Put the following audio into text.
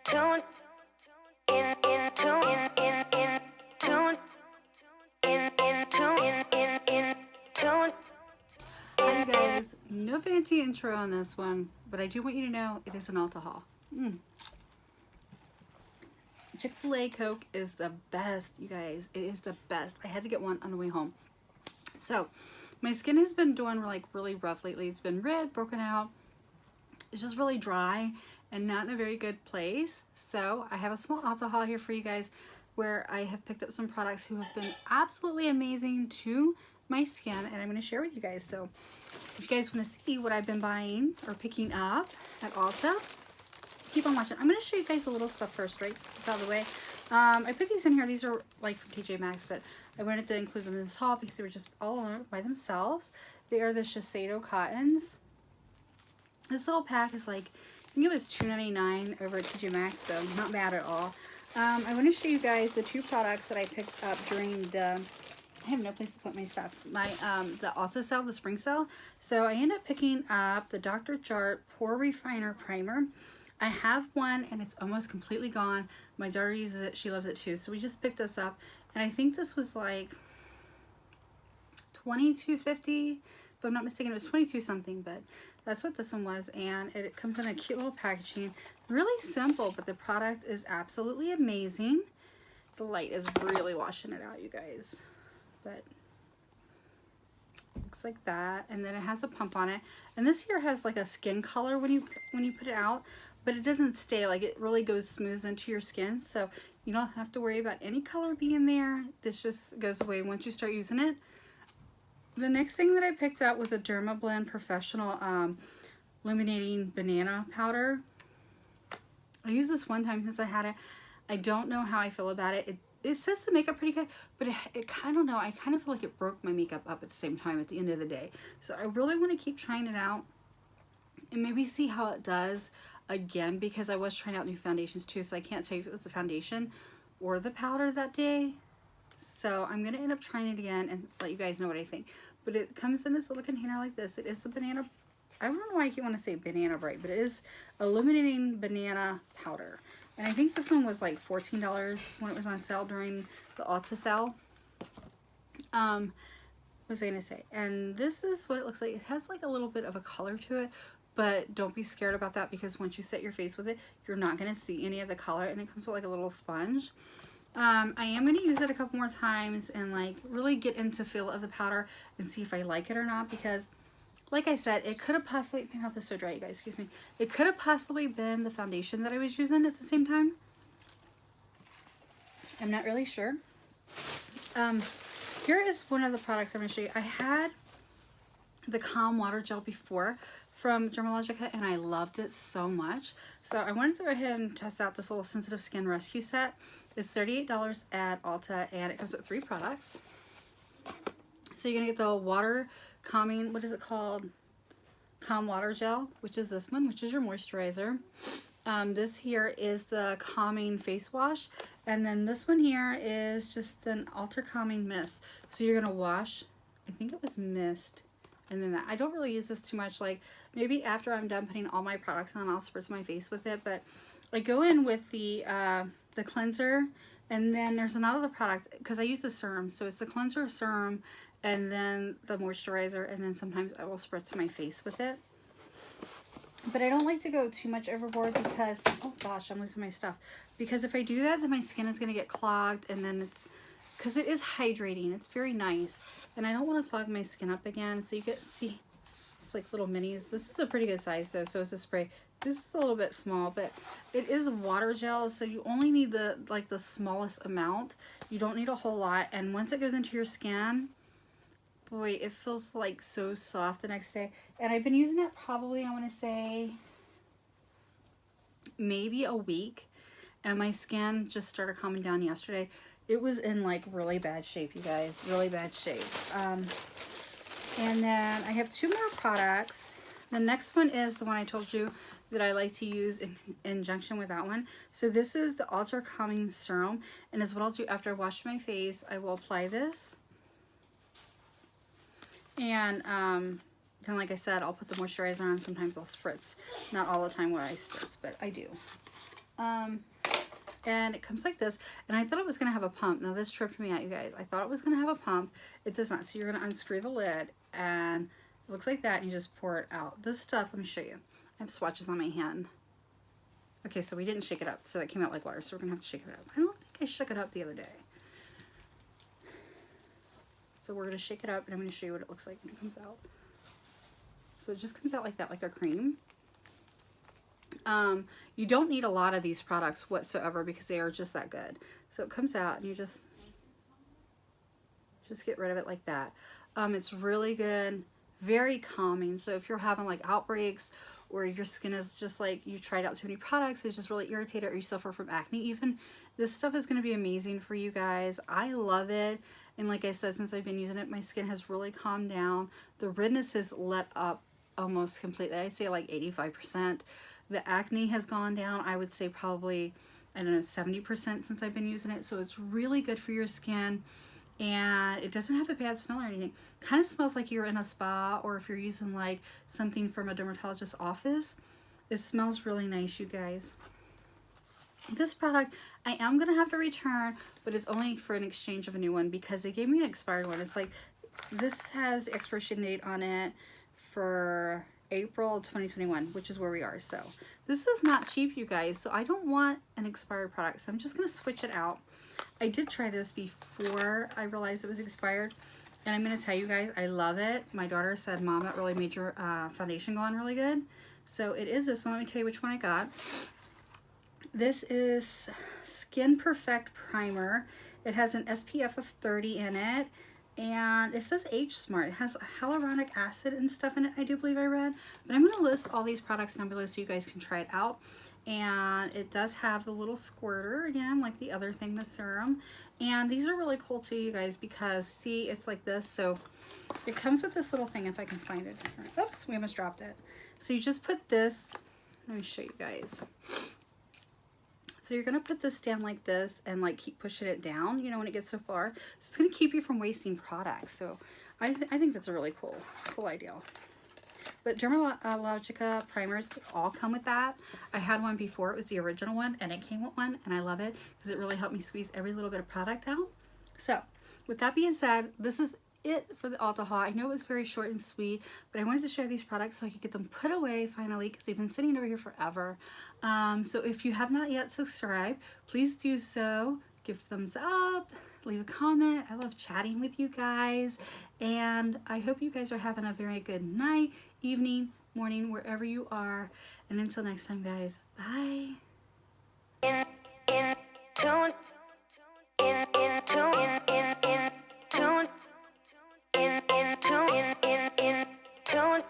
Tune in tune in tune in tune. Hi you guys, no fancy intro on this one, but I do want you to know it is an Ulta haul. Chick-fil-A Coke is the best, you guys. It is the best. I had to get one on the way home. So, my skin has been doing like really rough lately. It's been red, broken out. It's just really dry and not in a very good place. So, I have a small Ulta haul here for you guys where I have picked up some products who have been absolutely amazing to my skin, and I'm going to share with you guys. So, if you guys want to see what I've been buying or picking up at Ulta, keep on watching. I'm going to show you guys a little stuff first, right? It's out of the way. I put these in here. These are like from TJ Maxx, but I wanted to include them in this haul because they were just all by themselves. They are the Shiseido Cottons. This little pack is like, I think it was $2.99 over at TJ Maxx, so not bad at all. I want to show you guys the two products that I picked up during the, I have no place to put my stuff, the Ulta sale, the spring sale. So I ended up picking up the Dr. Jart Pore Refiner Primer. I have one and it's almost completely gone. My daughter uses it, she loves it too. So we just picked this up, and I think this was like $22.50. If I'm not mistaken, it was 22 something, but that's what this one was. And it comes in a cute little packaging. Really simple, but the product is absolutely amazing. The light is really washing it out, you guys. But looks like that, and then it has a pump on it. And this here has like a skin color when you put it out, but it doesn't stay. Like, it really goes smooth into your skin, so you don't have to worry about any color being there. This just goes away once you start using it. The next thing that I picked up was a Dermablend Professional Illuminating Banana Powder. I used this one time since I had it. I don't know how I feel about it. It says the makeup pretty good, but it kind of, know, I kind of feel like it broke my makeup up at the same time at the end of the day. So I really want to keep trying it out and maybe see how it does again, because I was trying out new foundations too, so I can't tell you if it was the foundation or the powder that day. So I'm going to end up trying it again and let you guys know what I think. But it comes in this little container like this. It is the banana, I don't know why I keep wanting to say Banana Bright, but it is Illuminating Banana Powder. And I think this one was like $14 when it was on sale during the Ulta sale. What was I going to say? And this is what it looks like. It has like a little bit of a color to it, but don't be scared about that, because once you set your face with it, you're not going to see any of the color, and it comes with like a little sponge. I am going to use it a couple more times and like really get into feel of the powder and see if I like it or not, because like I said, it could have possibly, my mouth is so dry, you guys, excuse me. It could have possibly been the foundation that I was using at the same time. I'm not really sure. Here is one of the products I'm going to show you. I had the Calm Water Gel before from Dermalogica, and I loved it so much. So I wanted to go ahead and test out this little sensitive skin rescue set. It's $38 at Ulta, and it comes with 3 products. So you're gonna get the water calming, what is it called? Calm Water Gel, which is this one, which is your moisturizer. This here is the calming face wash, and then this one here is just an ultra calming mist. So you're gonna wash, I think it was mist, and then that. I don't really use this too much. Like, maybe after I'm done putting all my products on, I'll spritz my face with it. But I go in with the cleanser, and then there's another product, because I use the serum. So it's the cleanser, serum, and then the moisturizer, and then sometimes I will spritz my face with it. But I don't like to go too much overboard because, oh gosh, I'm losing my stuff. Because if I do that, then my skin is going to get clogged, and then it's, because it is hydrating, it's very nice. And I don't want to clog my skin up again. So you get, see, it's like little minis. This is a pretty good size though, so it's a spray. This is a little bit small, but it is water gel, so you only need the smallest amount. You don't need a whole lot, and once it goes into your skin, boy, it feels like so soft the next day. And I've been using it probably, I want to say, maybe a week, and my skin just started calming down yesterday. It was in like really bad shape, you guys, really bad shape. And then I have 2 more products. The next one is the one I told you that I like to use in conjunction with that one. So this is the Ultra Calming Serum, and is what I'll do after I wash my face. I will apply this, and then like I said, I'll put the moisturizer on. Sometimes I'll spritz, not all the time where I spritz, but I do. And it comes like this, and I thought it was going to have a pump. Now this tripped me out, you guys. I thought it was going to have a pump. It does not. So you're going to unscrew the lid, and it looks like that, and you just pour it out. This stuff, let me show you. I have swatches on my hand. Okay, so we didn't shake it up, so that came out like water, so we're going to have to shake it up. I don't think I shook it up the other day. So we're going to shake it up, and I'm going to show you what it looks like when it comes out. So it just comes out like that, like a cream. You don't need a lot of these products whatsoever because they are just that good. So it comes out and you just get rid of it like that. It's really good, very calming. So if you're having like outbreaks, or your skin is just like you tried out too many products, it's just really irritated, or you suffer from acne even, this stuff is going to be amazing for you guys. I love it. And like I said, since I've been using it, my skin has really calmed down. The redness has let up almost completely. I'd say like 85%. The acne has gone down, I would say probably, I don't know, 70% since I've been using it. So it's really good for your skin, and it doesn't have a bad smell or anything. Kind of smells like you're in a spa, or if you're using like something from a dermatologist's office. It smells really nice, you guys. This product I am going to have to return, but it's only for an exchange of a new one because they gave me an expired one. It's like, this has expiration date on it for April 2021, which is where we are. So this is not cheap, you guys. So I don't want an expired product. So I'm just going to switch it out. I did try this before I realized it was expired. And I'm going to tell you guys, I love it. My daughter said, Mom, that really made your foundation go on really good. So it is this one. Let me tell you which one I got. This is Skin Perfect Primer. It has an SPF of 30 in it. And it says H Smart. It has hyaluronic acid and stuff in it, I do believe I read. But I'm going to list all these products down below so you guys can try it out. And it does have the little squirter again, like the other thing, the serum. And these are really cool too, you guys, because see, it's like this. So it comes with this little thing, if I can find it. Oops, we almost dropped it. So you just put this, let me show you guys. So you're going to put this down like this and like keep pushing it down, you know, when it gets so far. So it's going to keep you from wasting products. So I think that's a really cool idea. But Dermalogica primers all come with that. I had one before. It was the original one, and it came with one, and I love it because it really helped me squeeze every little bit of product out. So with that being said, this is it for the Ulta haul. I know it was very short and sweet, but I wanted to share these products so I could get them put away finally because they've been sitting over here forever. So if you have not yet subscribed, please do so. Give thumbs up, leave a comment. I love chatting with you guys, and I hope you guys are having a very good night, evening, morning, wherever you are. And until next time, guys, bye. Tune in, tune.